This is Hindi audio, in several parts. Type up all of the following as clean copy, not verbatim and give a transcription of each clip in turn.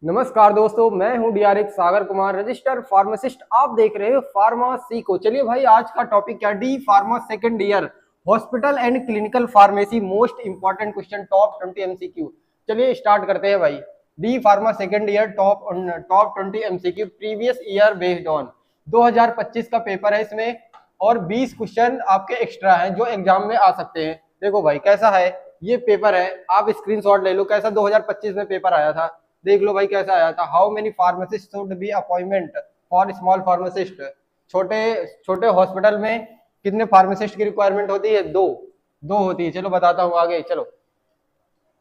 नमस्कार दोस्तों, मैं हूं DRX Sagar Kumar, registered pharmacist. आप देख रहे हो फार्मेसी को। चलिए भाई, आज का टॉपिक क्या? D pharma second year hospital and clinical pharmacy, most important question, top 20 MCQ. चलिए स्टार्ट करते हैं भाई। D pharma second year top 20 MCQ previous year based on 2025 का पेपर है इसमें, और 20 क्वेश्चन आपके एक्स्ट्रा हैं जो एग्जाम में आ सकते हैं। देखो भाई कैसा है ये पेपर है, आप स्क्रीनशॉट ले लो कैसा 2025 में पेपर आया था। देख लो भाई कैसा आया था। How many pharmacist should be appointment for small pharmacist. छोटे छोटे हॉस्पिटल में कितने फार्मासिस्ट की रिक्वायरमेंट होती है? दो। दो होती है। चलो बताता हूँ आगे। चलो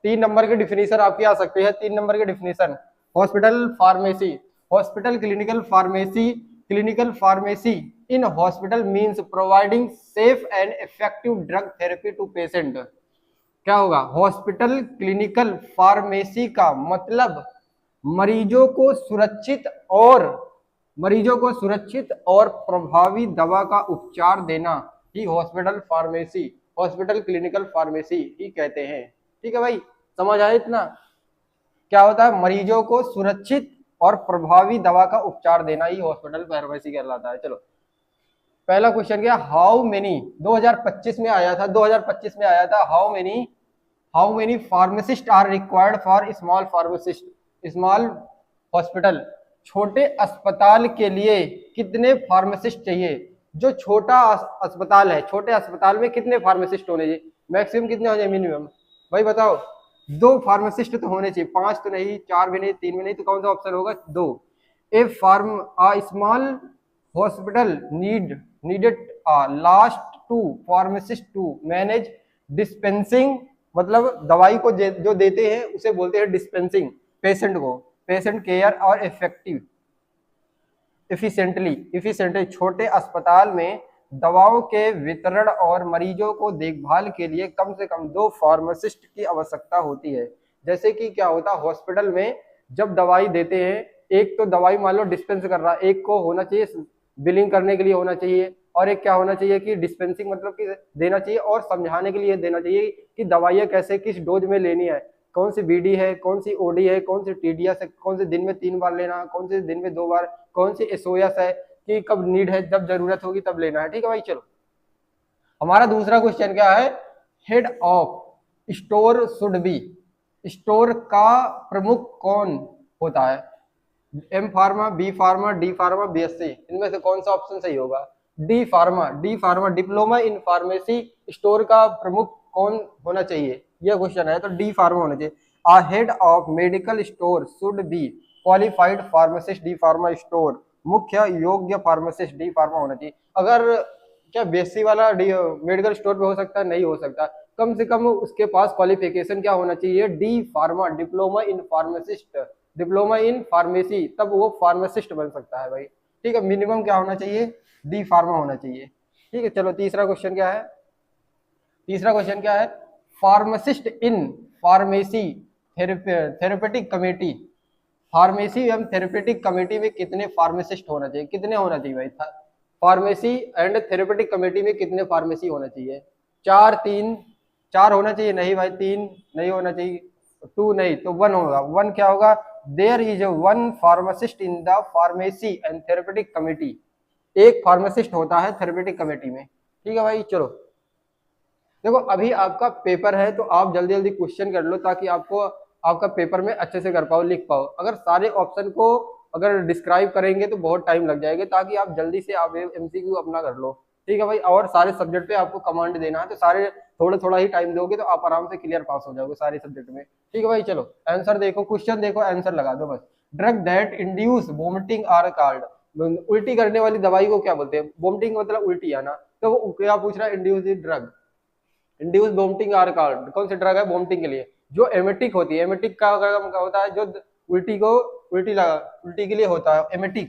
3 नंबर की डिफिनीशन आपकी आ सकती है। 3 नंबर की definition, hospital pharmacy, hospital clinical pharmacy, clinical pharmacy in hospital means providing safe and effective drug therapy to patient. क्या होगा? हॉस्पिटल क्लिनिकल फार्मेसी का मतलब मरीजों को सुरक्षित और प्रभावी दवा का उपचार देना ही hospital pharmacy, hospital clinical pharmacy ही कहते हैं। ठीक है भाई, समझ आया इतना? क्या होता है? मरीजों को सुरक्षित और प्रभावी दवा का उपचार देना ही हॉस्पिटल फार्मेसी कहलाता है। चलो पहला क्वेश्चन क्या? हाउ मेनी 2025 में आया था, 2025 में आया था। How many pharmacist are required for small pharmacist, small hospital, छोटे अस्पताल के लिए कितने फार्मासिस्ट चाहिए? जो छोटा अस्पताल है, छोटे अस्पताल में कितने फार्मासिस्ट होने चाहिए? मैक्सिमम कितने होने? मिनिमम भाई बताओ। 2 फार्मासिस्ट तो होने चाहिए, 5 तो नहीं, 4 भी नहीं, 3 भी नहीं, तो कौन सा ऑप्शन होगा? 2। A small hospital needed last 2 pharmacist to manage dispensing, मतलब दवाई को जो देते हैं उसे बोलते हैं डिस्पेंसिंग, पेशेंट को, पेशेंट केयर और इफिशिएंटली छोटे अस्पताल में दवाओं के वितरण और मरीजों को देखभाल के लिए कम से कम 2 फार्मासिस्ट की आवश्यकता होती है। जैसे कि क्या होता है हॉस्पिटल में, जब दवाई देते हैं, एक तो दवाई मान लो डिस्पेंस कर रहा है, एक को होना चाहिए बिलिंग करने के लिए होना चाहिए, और एक क्या होना चाहिए कि डिस्पेंसिंग मतलब कि देना चाहिए और समझाने के लिए देना चाहिए कि दवाइयाँ कैसे किस डोज में लेनी है, कौन सी बीडी है, कौन सी ओडी है, कौन सी टीडीएस है, कौन से दिन में 3 बार लेना, कौन से दिन में 2 बार, कौन सी एसओएस है कि कब नीड है, जब जरूरत होगी तब लेना है। ठीक है भाई। चलो हमारा दूसरा क्वेश्चन क्या है? Head of store should be, store का प्रमुख कौन होता है? M pharma, B pharma, D pharma, BSc, इनमें से कौन सा ऑप्शन सही होगा? D pharma. Diploma in pharmacy store का प्रमुख कौन होना चाहिए? यह क्वेश्चन है तो डी फार्मा होना चाहिए। A head of medical store should be qualified pharmacist, D pharma store, मुख्य योग्य फार्मासिस्ट, डी फार्मा होना चाहिए। अगर क्या बीएससी वाला मेडिकल स्टोर पे हो सकता है? नहीं हो सकता। कम से कम उसके पास क्वालिफिकेशन क्या होना चाहिए? D pharma, diploma in pharmacist, diploma in pharmacy, तब वो फार्मासिस्ट बन सकता है भाई। ठीक है, मिनिमम क्या होना चाहिए? डी फार्मा होना चाहिए। ठीक है। चलो तीसरा क्वेश्चन क्या है? तीसरा क्वेश्चन क्या है? Pharmacist in pharmacy therapeutic committee, pharmacy एवं थेरेपेटिक कमेटी में कितने फार्मासिस्ट होना चाहिए? कितने होना चाहिए भाई? फार्मेसी एंड थेरेपेटिक कमेटी में कितने फार्मेसी होना चाहिए? 4, 3, 4 होना चाहिए? नहीं भाई, 3 नहीं होना चाहिए, 2 नहीं तो 1 होगा। 1 क्या होगा? There is a 1 pharmacist in the pharmacy and therapeutic committee, एक फार्मासिस्ट होता है थेरेपेटिक कमेटी में। ठीक है भाई। चलो देखो अभी आपका पेपर है तो आप जल्दी जल्दी क्वेश्चन कर लो ताकि आपको आपका पेपर में अच्छे से कर पाओ, लिख पाओ। अगर सारे ऑप्शन को अगर डिस्क्राइब करेंगे तो बहुत टाइम लग जाएगा, ताकि आप जल्दी से आप एमसीक्यू अपना कर लो। ठीक है भाई। और सारे सब्जेक्ट पे आपको कमांड देना है, तो सारे थोड़ा थोड़ा ही टाइम दोगे तो आप आराम से क्लियर पास हो जाओगे सारे सब्जेक्ट में। ठीक है भाई। चलो आंसर देखो, क्वेश्चन देखो, आंसर लगा दो बस। Drug that induce vomiting are called, उल्टी करने वाली दवाई को क्या बोलते हैं? वोमिटिंग मतलब उल्टी आना, तो वो क्या पूछ रहा है? Induce drug, induce vomiting are called, कौन सी ड्रग है वोमिटिंग के लिए? जो एमेटिक होती है, एमेटिक का होता है जो उल्टी को उल्टी के लिए होता है, एमेटिक।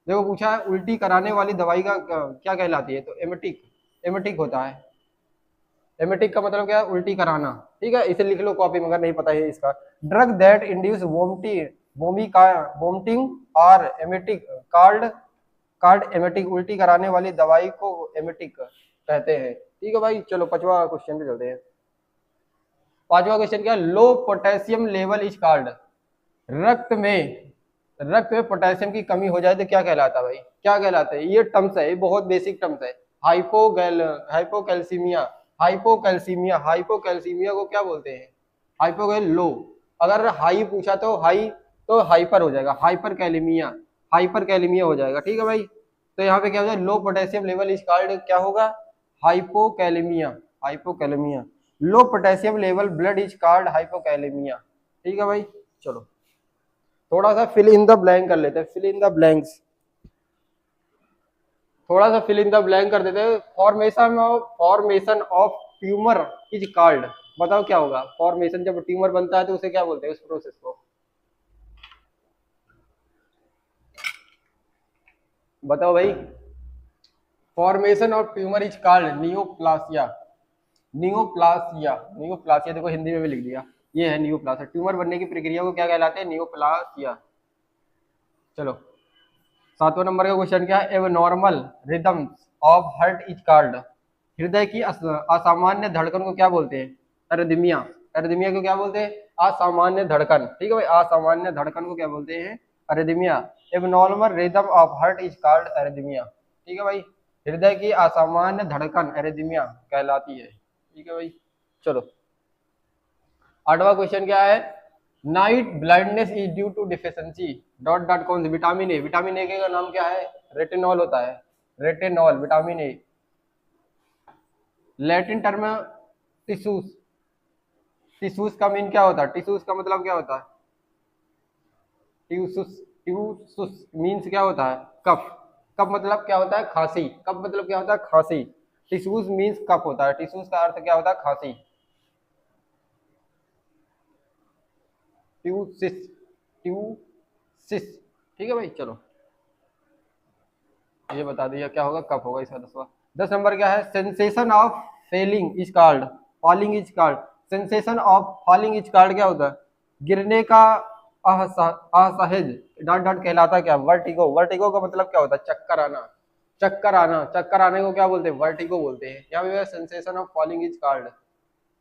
देखो पूछा है उल्टी कराने वाली दवाई का क्या कहलाती है, तो एमेटिक, एमेटिक होता है। एमेटिक का मतलब क्या है? उल्टी कराना। ठीक है, इसे लिख लो कॉपी में अगर नहीं पता है इसका। ड्रग दैट इंड्यूस वोमिटिंग और एमेटिक कार्ड, एमेटिक, उल्टी कराने वाली दवाई को एमेटिक कहते हैं। ठीक है भाई। चलो 5वां क्वेश्चन पे चलते हैं। 5वां क्वेश्चन क्या है? लो पोटेशियम लेवल इज कॉल्ड, रक्त में पोटेशियम की कमी हो जाए तो क्या कहलाता है भाई, क्या कहलाता है? ये टर्म्स है, ये बहुत बेसिक टर्म्स है। हाइपोकैल्सीमिया, हाइपोकैल्सीमिया को क्या बोलते हैं? हाइपोकैल लो। अगर हाई पूछा तो हाई तो हाइपर हो जाएगा, हाइपर कैलेमिया हो जाएगा, ठीक है भाई। तो यहाँ पे क्या हो जाएगा, लो पोटेशियम लेवल इज कॉल्ड, क्या होगा? Hypokalemia, hypokalemia. Low potassium level blood is called hypokalemia, ठीक है भाई। चलो थोड़ा सा फिल इन द ब्लैंक कर लेते हैं, फिल इन द ब्लैंक्स, थोड़ा सा फिल इन द ब्लैंक कर देते हैं। Formation of tumour is called, बताओ क्या होगा? फॉर्मेशन, जब ट्यूमर बनता है तो उसे क्या बोलते हैं, उस प्रोसेस को? बताओ भाई। Formation of tumour is called neoplasia, neoplasia, neoplasia. देखो हिंदी में भी लिख दिया, ये है नियोप्लासिया। ट्यूमर बनने की प्रक्रिया को क्या कहलाते हैं? नियोप्लासिया। चलो 7वां नंबर का क्वेश्चन क्या है? Abnormal rhythms of heart is called, हृदय की असामान्य धड़कन को क्या बोलते हैं? एरिथमिया। एरिथमिया को क्या बोलते हैं? असामान्य धड़कन, ठीक है भाई। असामान्य धड़कन को क्या बोलते हैं? Arrhythmia. Abnormal rhythm of heart is called arrhythmia, ठीक है भाई। हृदय की असामान्य धड़कन एरिथमिया कहलाती है, ठीक है भाई। चलो 8वां क्वेश्चन क्या है? Night blindness is due to deficiency dot dot कौन सी? Vitamin A. विटामिन ए का नाम क्या है? रेटिनॉल होता है, retinol, vitamin A. Latin term tissues, tissues का मीन क्या होता है? टिश्यूज का मतलब क्या होता है? ट्यूसुस, ट्यूसुस मीन्स क्या होता है? कफ। कफ मतलब क्या होता है? खांसी। कफ मतलब क्या होता है? खांसी। टिश्यूज मीन्स कफ होता है, टिश्यूज का अर्थ क्या होता है? खांसी। ट्यूसिस, ट्यूसिस, ठीक है भाई। चलो ये बता दिया क्या होगा, कब होगा इसका 10वां। 10 नंबर क्या है? Sensation of Fehling is called, falling is called. Sensation of falling is called क्या होता है? गिरने का असहज डॉट डॉट कहलाता क्या? वर्टिगो। वर्टिगो का मतलब क्या होता है? चक्कर आना, चक्कर आना। चक्कर आने को क्या बोलते हैं? वर्टिगो बोलते हैं। यहाँ पे sensation of falling is called,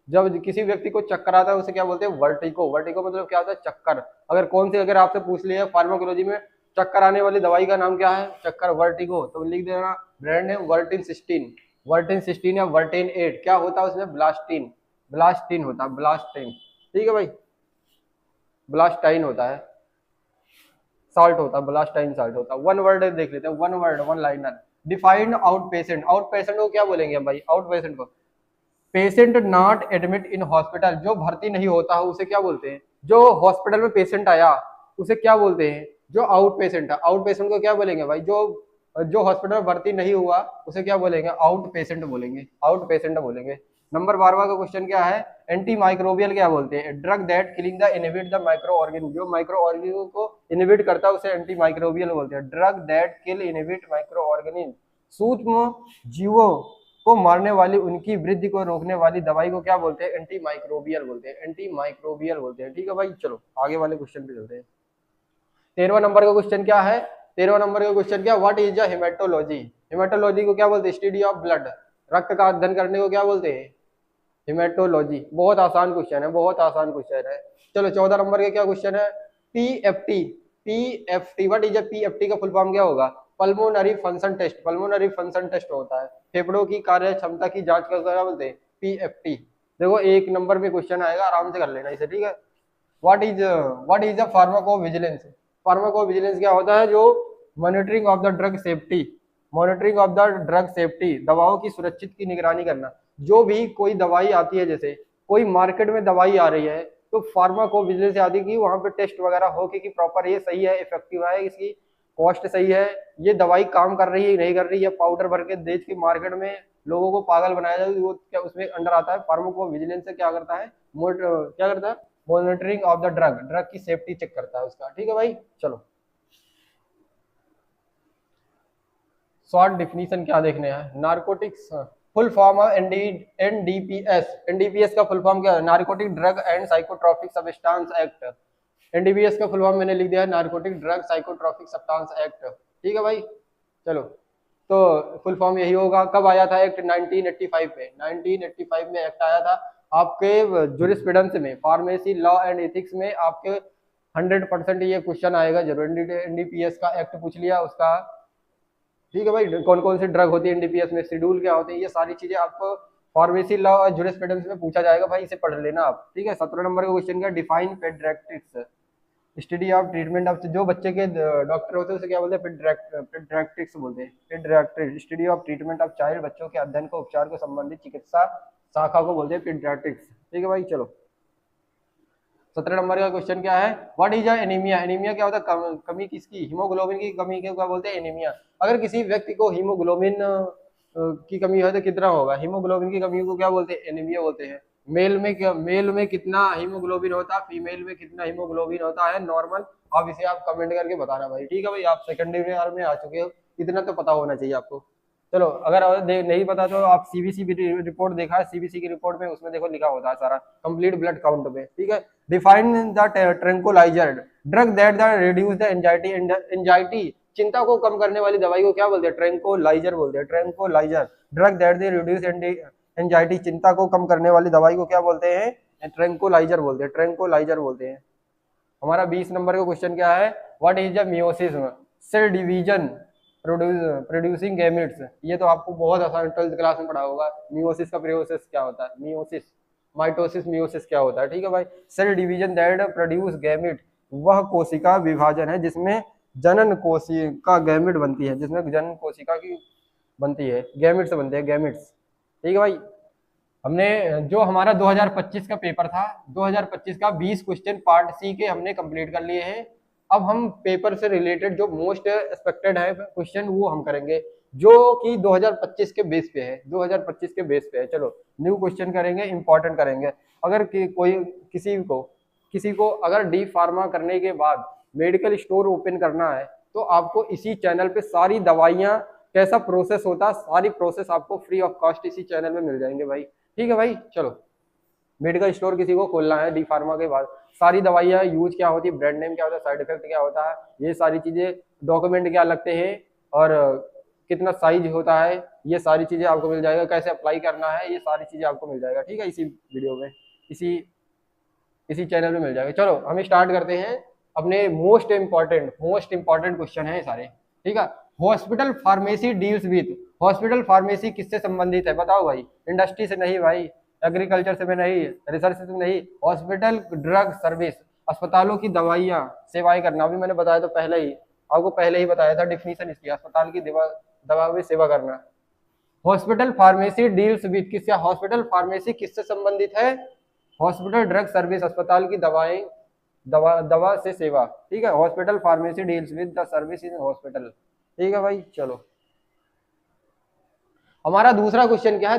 जब किसी व्यक्ति को चक्कर आता है उसे क्या बोलते हैं? वर्टिगो। वर्टिगो मतलब क्या होता है? चक्कर। अगर कौन सी, अगर आपसे पूछ लिया फार्माकोलॉजी में चक्कर आने वाली दवाई का नाम क्या है? चक्कर, वर्टिगो, तो लिख देना ब्रांड नेम वर्टिन 16, वर्टिन 16 या वर्टिन 8। क्या होता है उसमें? ब्लास्टिन, ब्लास्टिन होता है, ब्लास्टिन, ठीक है भाई। ब्लास्टाइन होता है, साल्ट होता है, ब्लास्टाइन साल्ट होता है। वन वर्ड देख लेते हैं, one word, one liner. Defined out patient, out patient को क्या बोलेंगे हम भाई? आउट पेशेंट को patient not admit in hospital, जो भर्ती नहीं होता है उसे क्या बोलते हैं? जो हॉस्पिटल में पेशेंट आया उसे क्या बोलते हैं? जो आउट पेशेंट है। आउट पेशेंट को क्या बोलेंगे भाई? जो जो हॉस्पिटल में भर्ती नहीं हुआ उसे क्या बोलेंगे? आउट पेशेंट बोलेंगे, आउट पेशेंट बोलेंगे। नंबर 12वां का क्वेश्चन क्या है? एंटी माइक्रोबियल क्या बोलते हैं? Drug that killing the inhibit the micro organism, जो माइक्रो ऑर्गेनिज्म को इनहिबिट करता है उसे एंटी माइक्रोबियल बोलते हैं। Drug that kill inhibit micro organism, सूक्ष्म जीवों को मारने वाली, उनकी वृद्धि को रोकने वाली दवाई को क्या बोलते हैं? एंटी माइक्रोबियल बोलते हैं, एंटी माइक्रोबियल बोलते हैं, ठीक है भाई। चलो आगे वाले क्वेश्चन पे चलते हैं। 13वां नंबर का क्वेश्चन क्या है? 13वां नंबर का क्वेश्चन क्या? What is the haematology? Haematology को क्या बोलते हैं? स्टडी ऑफ ब्लड, रक्त का अध्ययन करने को क्या बोलते हैं? हेमेटोलॉजी। बहुत आसान क्वेश्चन है, बहुत आसान क्वेश्चन है। चलो 14 नंबर का क्या क्वेश्चन है? PFT, PFT, what is a PFT का फुल फॉर्म क्या होगा? Pulmonary function test, pulmonary function test होता है, फेफड़ों की कार्य क्षमता की जांच का क्या बोलते हैं? पीएफटी। देखो 1 नंबर में क्वेश्चन आएगा, आराम से कर लेना इसे, ठीक है। What is the pharmacovigilance? Pharmacovigilance क्या होता है? जो monitoring of the drug safety, monitoring of the drug safety, दवाओं की सुरक्षित की निगरानी करना। जो भी कोई दवाई आती है, जैसे कोई मार्केट में दवाई आ रही है तो फार्माकोविजिलेंस से आती है कि वहां पे टेस्ट वगैरह हो कि प्रॉपर ये सही है, इफेक्टिव है, इसकी कॉस्ट सही है, ये दवाई काम कर रही है नहीं कर रही है, पाउडर भर के देश के मार्केट में लोगों को पागल बनाया जाए, वो क्या उसमें अंडर आता है? फार्माकोविजिलेंस से क्या करता है? क्या करता है? Monitoring of the drug, drug की सेफ्टी चेक करता है उसका, ठीक है भाई। चलो शॉर्ट डिफिनीशन क्या देखने हैं? नारकोटिक्स, फुल फॉर्म है एनडीपीएस। एनडीपीएस का फुल फॉर्म क्या है? Narcotic drug and psychotropic substance act. NDPS का फुल फॉर्म मैंने लिख दिया है, narcotic drug psychotropic substance act, ठीक है भाई। चलो तो फुल फॉर्म यही होगा। कब आया था एक्ट? 1985 में, 1985 में एक्ट आया था। आपके जूरिस्प्रूडेंस में, फार्मेसी लॉ एंड एथिक्स में आपके 100% ये क्वेश्चन आएगा जरूर। एनडीपीएस का एक्ट पूछ लिया उसका, ठीक है भाई। कौन कौन सी ड्रग होती है एनडीपीएस में, शेड्यूल क्या होते हैं, ये सारी चीजें आपको फार्मेसी लॉ और जूरिस्प्रूडेंस में पूछा जाएगा भाई, इसे पढ़ लेना आप, ठीक है। 17 नंबर का क्वेश्चन क्या, define paediatrics, study of treatment of, जो बच्चे के डॉक्टर होते हैं उसे क्या बोलते हैं, पेडियाट्रिक्स बोलते हैं। Paediatrics study of treatment of child, बच्चों के अध्ययन को उपचार को संबंधित चिकित्सा शाखा को बोलते हैं पेडियाट्रिक्स, ठीक है भाई। चलो 17 नंबर का क्वेश्चन क्या है, व्हाट इज एनीमिया, एनीमिया क्या होता है, कमी किसकी, हीमोग्लोबिन की कमी को क्या बोलते हैं, एनीमिया। अगर किसी व्यक्ति को हीमोग्लोबिन की कमी है तो कितना होगा, हीमोग्लोबिन की कमी को क्या बोलते हैं, एनीमिया बोलते हैं। मेल में कितना हीमोग्लोबिन होता है, फीमेल में कितना हीमोग्लोबिन होता है नॉर्मल, आप इसे आप कमेंट करके बताना भाई, ठीक है भाई। आप सेकेंडरी ईयर में आ चुके हो, इतना तो पता होना चाहिए आपको। चलो अगर नहीं पता तो आप सीबीसी रिपोर्ट देखा है, सीबीसी की रिपोर्ट में उसमें देखो लिखा होता है सारा कंप्लीट ब्लड काउंट में, ठीक है। Define the tranquilliser, drug that the reduce the anxiety, anxiety चिंता को कम करने वाली दवाई को क्या बोलते हैं, ट्रैंक्विलाइजर बोलते हैं, tranquilliser. Drug that the reduce anxiety, चिंता को कम करने वाली दवाई को क्या बोलते हैं, ट्रैंक्विलाइजर बोलते हैं, ट्रैंक्विलाइजर बोलते हैं। हमारा 20 नंबर का क्वेश्चन क्या है, what is the meiosis, cell division producing gametes, ये तो आपको बहुत आसान 12th क्लास में पढ़ा होगा। मियोसिस का प्रोसेस क्या होता है, मियोसिस, माइटोसिस मियोसिस क्या होता है, ठीक है भाई। Cell division that produce gamete, वह कोशिका विभाजन है जिसमें जनन कोशिका गैमेट बनती है, जिसमें जनन कोशिका की बनती है, गैमेट्स बनते हैं, गैमेट्स, ठीक है भाई। हमने जो हमारा 2025 का पेपर था, 2025 का 20 क्वेश्चन पार्ट सी के हमने कंप्लीट कर लिए हैं। अब हम पेपर से रिलेटेड जो मोस्ट एक्सपेक्टेड है क्वेश्चन वो हम करेंगे, जो कि 2025 के बेस पे है, 2025 के बेस पे है। चलो न्यू क्वेश्चन करेंगे, इंपॉर्टेंट करेंगे। अगर कोई किसी को अगर डी फार्मा करने के बाद मेडिकल स्टोर ओपन करना है तो आपको इसी चैनल पे सारी दवाइयाँ कैसा प्रोसेस होता है, सारी प्रोसेस आपको फ्री ऑफ कॉस्ट इसी चैनल में मिल जाएंगे भाई, ठीक है भाई। चलो मेडिकल स्टोर किसी को खोलना है डी फार्मा के बाद, सारी दवाइयाँ यूज क्या होती है, ब्रांड नेम क्या होता है, साइड इफेक्ट क्या होता है, ये सारी चीजें, डॉक्यूमेंट क्या लगते हैं और कितना साइज होता है, ये सारी चीजें आपको मिल जाएगा, कैसे अप्लाई करना है, ये सारी चीजें आपको मिल जाएगा, ठीक है, इसी वीडियो में, इसी चैनल में मिल जाएगा। चलो हम स्टार्ट करते हैं अपने मोस्ट इंपॉर्टेंट क्वेश्चन है सारे, ठीक है। Hospital pharmacy deals with, hospital pharmacy किससे संबंधित है बताओ भाई, इंडस्ट्री से नहीं भाई, एग्रीकल्चर से भी नहीं, रिसर्च से नहीं, हॉस्पिटल ड्रग सर्विस, अस्पतालों की दवाइयाँ सेवाएं करना। अभी मैंने बताया तो पहले ही बताया था डिफिनीशन इसकी, अस्पताल की दवा में सेवा करना। हॉस्पिटल फार्मेसी डील्स विथ, किसका, हॉस्पिटल फार्मेसी किससे संबंधित है, हॉस्पिटल ड्रग सर्विस, अस्पताल की दवा से सेवा, ठीक है। Hospital pharmacy deals with the service in hospital, ठीक है भाई। चलो हमारा दूसरा क्वेश्चन क्या है,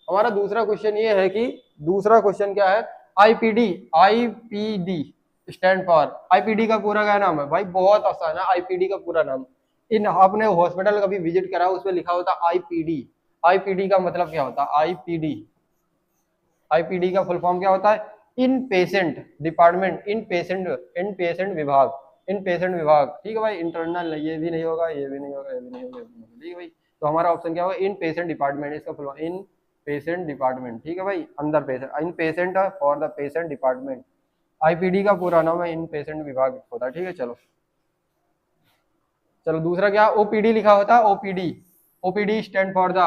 हमारा दूसरा क्वेश्चन ये है कि दूसरा क्वेश्चन क्या है, आईपीडी स्टैंड फॉर, आईपीडी का पूरा क्या नाम है भाई, बहुत आसान है आईपीडी का पूरा नाम। इन आपने हॉस्पिटल कभी विजिट करा, उसमें लिखा होता आईपीडी, आईपीडी का मतलब क्या होता है, आईपीडी का फुल फॉर्म क्या होता है, इन पेशेंट डिपार्टमेंट, इन पेशेंट विभाग, ठीक है भाई। इंटरनल ये भी नहीं होगा, ये भी नहीं होगा, ठीक है भाई। तो हमारा ऑप्शन क्या होगा, इन पेशेंट डिपार्टमेंट, इसका full form in patient department, ठीक है भाई, अंदर patient, in patient for the patient department, IPD का पूरा नाम है इन पेशेंट विभाग होता है, ठीक है। चलो दूसरा क्या, ओपीडी लिखा होता है, OPD stand for the,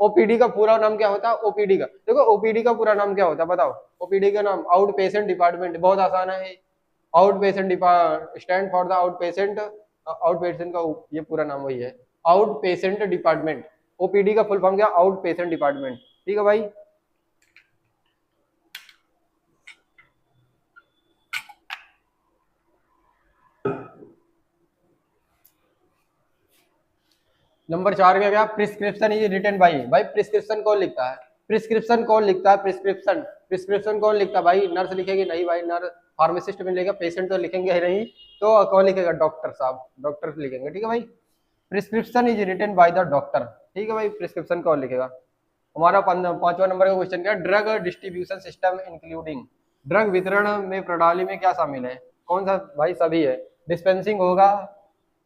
OPD का पूरा नाम क्या होता है, ओपीडी का देखो, ओपीडी का पूरा नाम क्या होता है बताओ, ओपीडी का नाम आउट पेशेंट डिपार्टमेंट, बहुत आसान है, out patient stand for the out patient का ये पूरा नाम वही है, आउट पेशेंट डिपार्टमेंट। ओपीडी का फुल फॉर्म क्या, आउट पेशेंट डिपार्टमेंट, ठीक है भाई। नंबर 4 का क्या, प्रिस्क्रिप्शन इज रिटन बाई, भाई प्रिस्क्रिप्शन कौन लिखता है, प्रिस्क्रिप्शन कौन लिखता है भाई, नर्स लिखेगी नहीं भाई, नर्स फार्मासिस्ट में लिखेगा, पेशेंट तो लिखेंगे ही नहीं, तो कौन लिखेगा, डॉक्टर साहब, डॉक्टर लिखेंगे, ठीक है भाई। Prescription is written by the doctor, ठीक है भाई, प्रिस्क्रिप्शन कौन लिखेगा। हमारा 5वां नंबर का क्वेश्चन क्या, drug distribution system including, drug वितरण में प्रणाली में क्या शामिल है, कौन सा भाई, सभी है। डिस्पेंसिंग होगा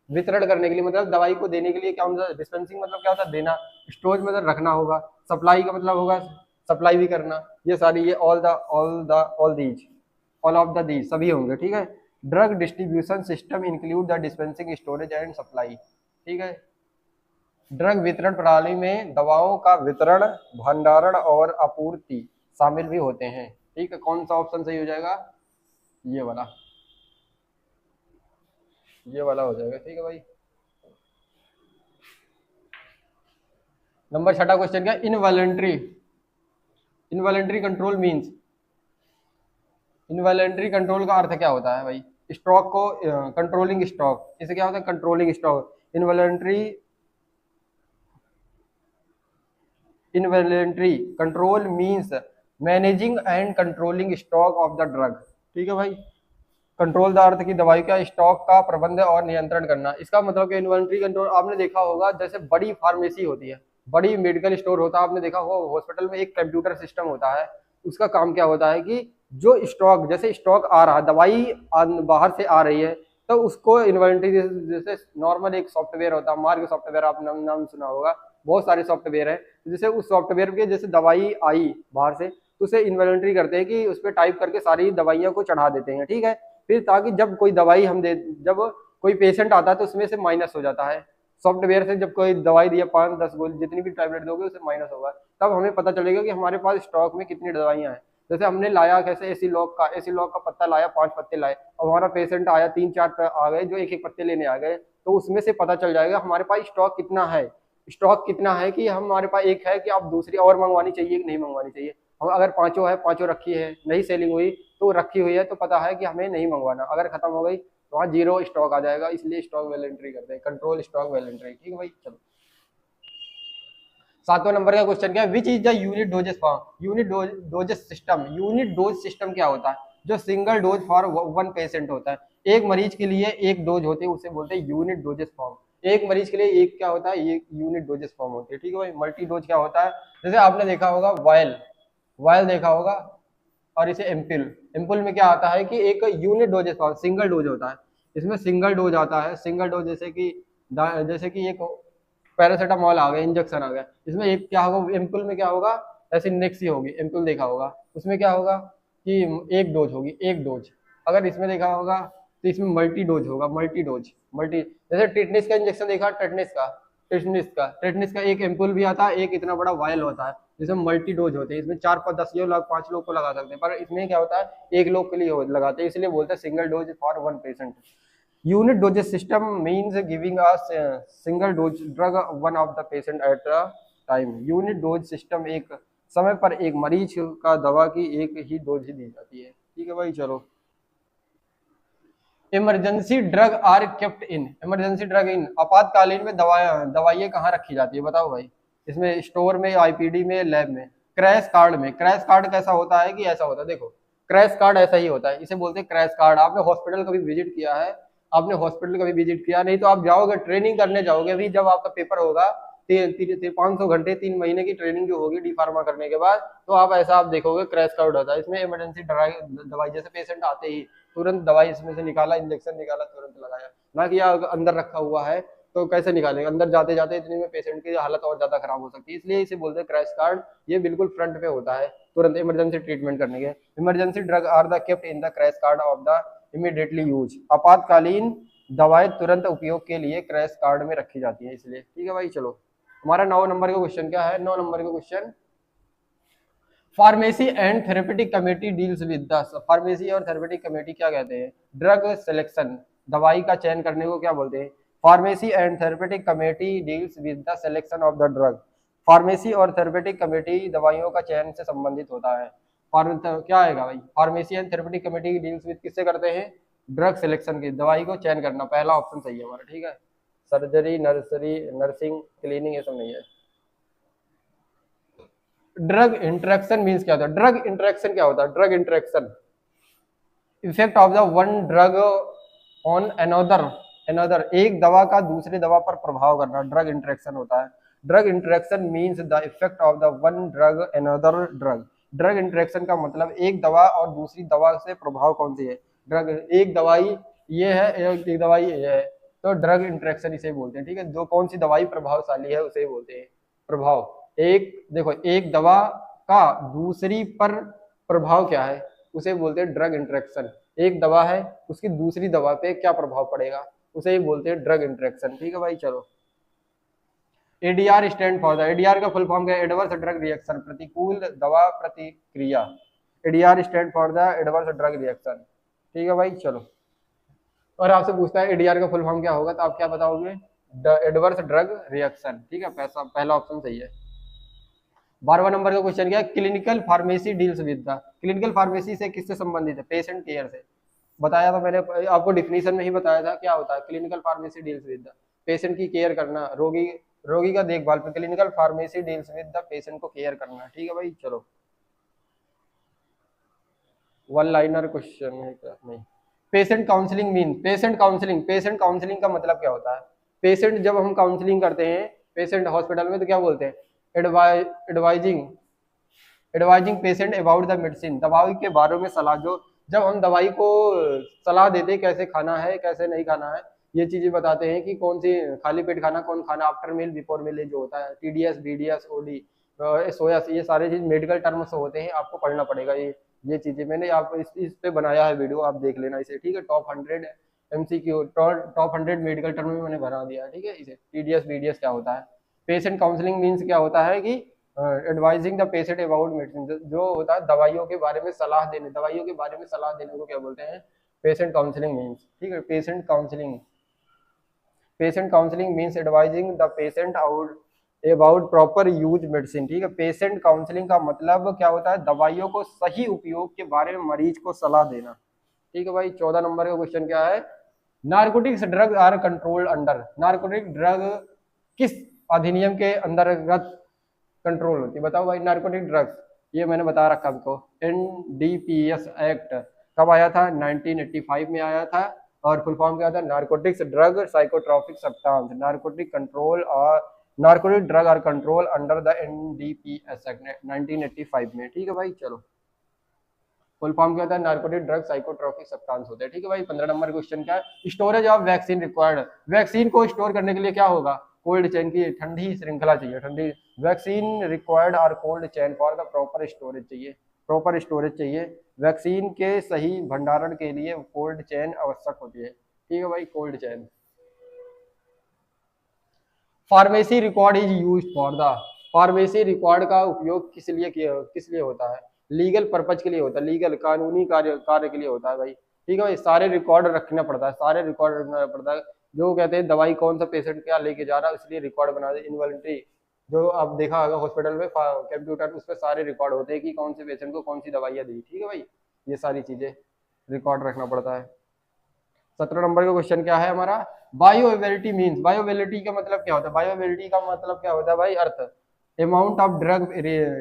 वितरण करने के लिए, मतलब दवाई को देने के लिए क्या होता है, डिस्पेंसिंग मतलब क्या होता है, देना, स्टोरेज मतलब रखना होगा, सप्लाई का मतलब होगा सप्लाई भी करना, ये सारी, ये ऑल ऑल ऑफ द दी सभी होंगे, ठीक है। Drug distribution system include the dispensing, storage and supply, ठीक है। ड्रग वितरण प्रणाली में दवाओं का वितरण, भंडारण और आपूर्ति शामिल भी होते हैं, ठीक है। कौन सा ऑप्शन सही हो जाएगा? ये वाला, ये वाला हो जाएगा, ठीक है भाई। नंबर 6 क्वेश्चन क्या? Involuntary, involuntary control means, involuntary control का अर्थ क्या होता है भाई? स्टॉक को कंट्रोलिंग स्टॉक, इसे क्या होता है? Controlling stock. Involuntary, involuntary control means managing and controlling stock of the drug, ठीक है भाई। कंट्रोल द अर्थ की दवाई का स्टॉक का प्रबंध और नियंत्रण करना। इसका मतलब कि इन्वेंट्री कंट्रोल आपने देखा होगा, जैसे बड़ी फार्मेसी होती है, बड़ी मेडिकल स्टोर होता है, आपने देखा होगा हॉस्पिटल में एक कंप्यूटर सिस्टम होता है। उसका काम क्या होता है कि जो स्टॉक, जैसे स्टॉक आ रहा है, दवाई बाहर से आ रही है, तो उसको इन्वेंट्री, जैसे नॉर्मल एक सॉफ्टवेयर होता है, मार्ग सॉफ्टवेयर, आपने नाम सुना होगा, बहुत सारे सॉफ्टवेयर है। जैसे उस सॉफ्टवेयर के जैसे दवाई आई बाहर से, तो उसे इन्वेंट्री करते हैं कि उस पर टाइप करके सारी दवाइयों को चढ़ा देते हैं, ठीक है। फिर ताकि जब कोई दवाई हम दे, जब कोई पेशेंट आता है तो उसमें से माइनस हो जाता है सॉफ्टवेयर से। जब कोई दवाई दिया 5-10 गोली, जितनी भी टैबलेट दोगे उससे माइनस होगा, तब हमें पता चलेगा कि हमारे पास स्टॉक में कितनी दवाइयां हैं। जैसे हमने लाया कैसे एसी लॉक का पत्ता लाया, 5 पत्ते लाए, और हमारा पेशेंट आया 3-4 आ गए जो एक एक पत्ते लेने आ गए, तो उसमें से पता चल जाएगा हमारे पास स्टॉक कितना है। स्टॉक कितना है कि हमारे पास एक है कि आप दूसरी और मंगवानी चाहिए कि नहीं मंगवानी चाहिए। हम अगर पांचों है, पांचों रखी है, नहीं सेलिंग हुई तो रखी हुई है, तो पता है कि हमें नहीं मंगवाना। अगर खत्म हो गई तो वहाँ जीरो स्टॉक आ जाएगा, इसलिए स्टॉक वैल्यू एंट्री करते हैं, कंट्रोल स्टॉक वैल्यू एंट्री, ठीक है भाई। चलो 7वां नंबर का क्वेश्चन क्या है? Which is the unit doses form, unit doses system. Unit dose system क्या होता है? जो single dose for one patient होता है, एक मरीज के लिए एक डोज होती है, उसे बोलते हैं यूनिट डोजेस फॉर्म। एक मरीज के लिए एक क्या होता है? ये यूनिट डोजेस फॉर्म होती है, ठीक है भाई। मल्टी डोज क्या होता है? जैसे आपने देखा होगा वायल, वायल देखा होगा, और इसे एम्पुल, एम्पुल में क्या आता है कि एक यूनिट डोज, सिंगल डोज होता है, इसमें सिंगल डोज आता है। सिंगल डोज जैसे कि एक पैरासीटामॉल आ गया, इंजेक्शन आ गया, इसमें एक क्या होगा? एम्पुल में क्या होगा? ऐसे नेक्सी होगी, एम्पुल देखा होगा, उसमें क्या होगा कि एक डोज होगी, एक डोज। अगर इसमें देखा होगा तो इसमें मल्टी डोज होगा, मल्टी डोज, मल्टी। जैसे टेटनिस का इंजेक्शन देखा, टेटनिस का एक एम्पुल भी आता है, एक इतना बड़ा वायल होता है, जिसमें मल्टी डोज होते हैं। इसमें 4-5-10 लोग, 5 लोग को लगा सकते हैं, पर इसमें क्या होता है? एक लोग के लिए लगाते हैं, इसलिए बोलते हैं single dose for one patient. Unit doses system means giving a single dose drug one of the patient at a time. Unit dose system एक समय पर एक मरीज का दवा की एक ही डोज ही दी जाती है, ठीक है भाई। चलो emergency drug are kept in, emergency drug in, आपातकालीन में दवाइयाँ कहाँ रखी जाती है बताओ भाई? इसमें स्टोर में, आईपीडी में, लैब में। क्रैश कार्ड में, क्रैश कार्ड कैसा होता है कि ऐसा होता है, देखो क्रैश कार्ड ऐसा ही होता है, इसे बोलते हैं क्रैश कार्ड। आपने हॉस्पिटल कभी विजिट किया है? आपने हॉस्पिटल कभी विजिट किया नहीं तो आप जाओगे, ट्रेनिंग करने जाओगे, अभी जब आपका पेपर होगा 500 घंटे 3 महीने की ट्रेनिंग जो होगी डी फार्मा करने के बाद, तो आप ऐसा आप देखोगे क्रैश कार्ड होता है। इसमें इमरजेंसी दवाई, जैसे पेशेंट आते ही तुरंत दवाई इसमें से निकाला, इंजेक्शन निकाला, तुरंत लगाया, ना कि अंदर रखा हुआ है तो कैसे निकालेंगे? अंदर जाते जाते इतने में पेशेंट की हालत और ज्यादा खराब हो सकती है, इसलिए इसे बोलते हैं क्रैश कार्ड। ये बिल्कुल फ्रंट पे होता है, तुरंत इमरजेंसी ट्रीटमेंट करने के। Emergency drug are the kept in the crash card of the immediately use. आपातकालीन दवाएं तुरंत उपयोग के लिए क्रैश कार्ड में रखी जाती है, इसलिए, ठीक है भाई। चलो हमारा 9 नंबर का क्वेश्चन क्या है? 9 नंबर का question, pharmacy and therapeutic committee deals with the, pharmacy और थेरेपेटिक कमेटी क्या कहते हैं? ड्रग सिलेक्शन, दवाई का चयन करने को क्या बोलते हैं? Pharmacy and therapeutic committee deals with the selection of the drug. Pharmacy और थेरेपेटिक कमेटी दवाइयों का चयन से संबंधित होता है। क्या आएगा भाई? Pharmacy and therapeutic committee deals with किससे करते हैं? ड्रग सिलेक्शन की, दवाई को चयन करना, पहला ऑप्शन सही है हमारा, ठीक है। सर्जरी, नर्सिंग, क्लीनिंग ये सब नहीं है। ड्रग इंटरेक्शन मींस क्या होता है? ड्रग इंटरेक्शन क्या होता है? Drug interaction, effect of the one drug on another, एक दवा का दूसरी दवा पर प्रभाव करना, ड्रग इंटरेक्शन होता है। Drug interaction means the effect of the one drug another drug. Drug interaction का मतलब एक दवा और दूसरी दवा से प्रभाव कौन सी है? ड्रग, एक दवाई ये है, एक दवाई ये है, तो ड्रग इंटरेक्शन इसे बोलते हैं, ठीक है। जो कौन सी दवाई प्रभावशाली है उसे बोलते हैं प्रभाव। एक देखो, एक दवा का दूसरी पर प्रभाव क्या है? उसे बोलते हैं ड्रग इंटरेक्शन। एक दवा है, उसकी दूसरी दवा पे क्या प्रभाव पड़ेगा, उसे ही बोलते हैं ड्रग इंटरेक्शन। ठीक है भाई, चलो। ADR stand for the, ADR का फुल फॉर्म क्या है? एडवर्स ड्रग रिएक्शन, प्रतिकूल दवा प्रतिक्रिया। ADR stand for the adverse drug reaction. ठीक है भाई, चलो। और आपसे पूछता है एडीआर का फुल फॉर्म क्या होगा, तो आप क्या बताओगे? Adverse drug reaction. ठीक है, पहला ऑप्शन सही है। 12वां नंबर का क्वेश्चन क्या है? Clinical pharmacy deals with the, clinical pharmacy से किससे संबंधित है? पेशेंट केयर से। बताया था मैंने आपको, डिफिनीशन में ही बताया था क्या होता है clinical pharmacy deals with the, patient की केयर करना, रोगी रोगी का देखभाल पे clinical pharmacy deals with the, patient को केयर करना। ठीक है भाई, चलो। वन लाइनर क्वेश्चन है क्या? नहीं। Patient counselling mean, patient counselling, patient counselling का मतलब क्या होता है? पेशेंट जब हम काउंसलिंग करते हैं पेशेंट हॉस्पिटल में, तो क्या बोलते हैं? Advising, advising patient about the medicine, दवाई के बारे में सलाह। जो जब हम दवाई को सलाह देते हैं कैसे खाना है कैसे नहीं खाना है, ये चीजें बताते हैं कि कौन सी खाली पेट खाना, कौन खाना, आफ्टर मील बिफोर मील, जो होता है टीडीएस बीडीएस ओडी सोयास, ये सारे चीज मेडिकल टर्म्स होते हैं, आपको पढ़ना पड़ेगा। ये चीजें मैंने आप इस पे बनाया है वीडियो, आप देख लेना इसे। ठीक है, top 100 MCQ, top 100 medical term में मैंने बना दिया है। ठीक है, इसे टीडीएस बीडीएस क्या होता है। पेशेंट काउंसलिंग मीन्स क्या होता है कि advising the patient about medicine, जो होता है दवाइयों के बारे में सलाह देने, दवाइयों के बारे में सलाह देने को क्या बोलते हैं? Patient counselling means. ठीक है, patient counselling, patient counselling means advising the patient out about proper use medicine. ठीक है, पेशेंट काउंसलिंग का मतलब क्या होता है? दवाइयों को सही उपयोग के बारे में मरीज को सलाह देना। ठीक है भाई, 14 नंबर का क्वेश्चन क्या है? Narcotics drug are controlled under, narcotic drug किस अधिनियम के अंतर्गत कंट्रोल होती है? बताओ भाई। नारकोटिक ड्रग्स, ये मैंने बता रखा आपको, एनडीपीएस एक्ट कब आया था? 1985 में आया था। और फुल फॉर्म क्या था? Narcotics drug psychotropic substance, narcotic control और narcotic drug are control under the NDPS act 1985 में। ठीक है भाई, चलो। फुल फॉर्म क्या होता है? नारकोटिक ड्रग साइकोट्रॉपिक सब्सटेंस होते हैं। ठीक है भाई, 15 नंबर क्वेश्चन क्या है? Storage of vaccine required, vaccine को स्टोर करने के लिए क्या होगा? कोल्ड चेन की ठंडी श्रृंखला चाहिए, ठंडी। Vaccine required are cold chain for the proper storage चाहिए, प्रॉपर स्टोरेज चाहिए। वैक्सीन के सही भंडारण के लिए कोल्ड चेन आवश्यक होती है। ठीक है भाई, cold chain. Pharmacy record is used for the, pharmacy record का उपयोग किस लिए होता है? लीगल पर्पज के लिए होता है, लीगल कानूनी कार्य के लिए होता है भाई। ठीक है भाई, सारे रिकॉर्ड रखना पड़ता है, सारे रिकॉर्ड रखना पड़ता है। जो कहते हैं दवाई कौन सा पेशेंट क्या लेके जा रहा है, इसलिए रिकॉर्ड बना दे। इन्वॉलंटरी, जो आप देखा होगा हॉस्पिटल में कंप्यूटर, उस पर सारे रिकॉर्ड होते हैं कि कौन से पेशेंट को कौन सी दवाइयाँ दी। ठीक है भाई, ये सारी चीजें रिकॉर्ड रखना पड़ता है। 17 नंबर का क्वेश्चन क्या है हमारा? बायोअवेलेबिलिटी मींस, बायोअवेलेबिलिटी का मतलब क्या होता है? बायोअवेलेबिलिटी का मतलब क्या होता है भाई? अर्थ, amount of drug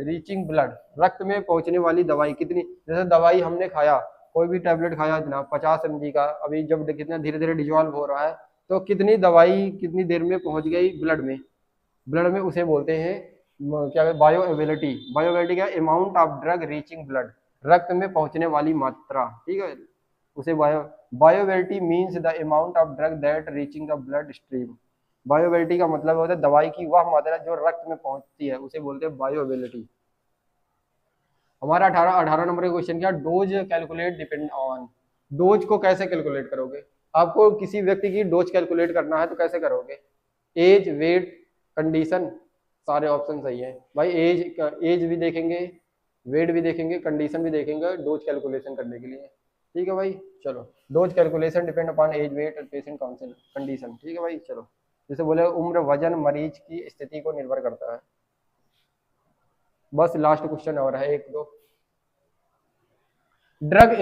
reaching blood, रक्त में पहुंचने वाली दवाई कितनी। जैसे दवाई हमने खाया, कोई भी टैबलेट खाया जनाब 50 mg का, अभी जब कितना धीरे धीरे डिजॉल्व हो रहा है, तो कितनी दवाई कितनी देर में पहुंच गई ब्लड में, ब्लड में, उसे बोलते हैं क्या? बायोअवेलेबिलिटी। बायोअवेलेबिलिटी का amount of drug reaching blood, रक्त में पहुंचने वाली मात्रा। ठीक है, उसे bioavailability means the amount of drug that reaching the blood stream. Bioavailability का मतलब होता है दवाई की वह मात्रा जो रक्त में पहुंचती है, उसे बोलते हैं बायोअवेलेबिलिटी। हमारा 18 नंबर का क्वेश्चन क्या? Dose calculate depend on, dose को कैसे कैलकुलेट करोगे? आपको किसी व्यक्ति की डोज कैलकुलेट करना है तो कैसे करोगे? एज, वेट, कंडीशन, सारे ऑप्शन सही है भाई। एज भी देखेंगे, वेट भी देखेंगे, कंडीशन भी देखेंगे डोज कैलकुलेशन करने के लिए। ठीक है भाई, चलो। Dose calculation depend upon age, weight, patient council, condition. ठीक है भाई, चलो। जैसे बोले उम्र, वजन, मरीज की स्थिति को निर्भर करता है। बस लास्ट क्वेश्चन और है, एक दो। ड्रग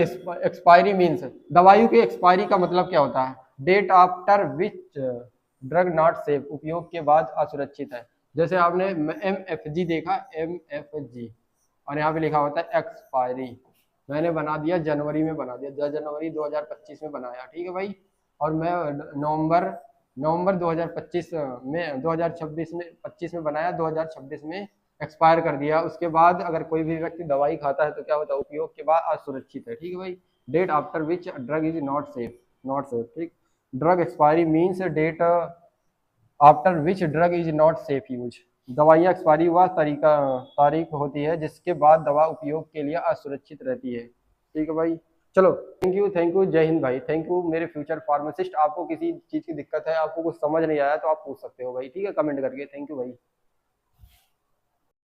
एक्सपायरी मीन्स, दवाइयों की एक्सपायरी का मतलब क्या होता है? Date after which drug not safe, उपयोग के बाद असुरक्षित है। जैसे आपने MFG देखा, MFG, और यहाँ पे लिखा होता है एक्सपायरी। मैंने बना दिया जनवरी में, बना दिया जनवरी 2025 में बनाया। ठीक है भाई, और मैं नवंबर 2025 में 2026 में 25 में बनाया, 2026 में एक्सपायर कर दिया। उसके बाद अगर कोई भी व्यक्ति दवाई खाता है तो क्या होता है? उपयोग के बाद असुरक्षित है। ठीक है भाई, date after which drug is not safe, not safe. ठीक, drug expiry means date after which drug is not safe use, दवाइयाँ एक्सपायरी हुआ तारीख होती है जिसके बाद दवा उपयोग के लिए असुरक्षित रहती है। ठीक है भाई, चलो थैंक यू, जय हिंद भाई, थैंक यू मेरे फ्यूचर फार्मासिस्ट। आपको किसी चीज की दिक्कत है, आपको कुछ समझ नहीं आया तो आप पूछ सकते हो भाई, ठीक है, कमेंट करके। थैंक यू भाई।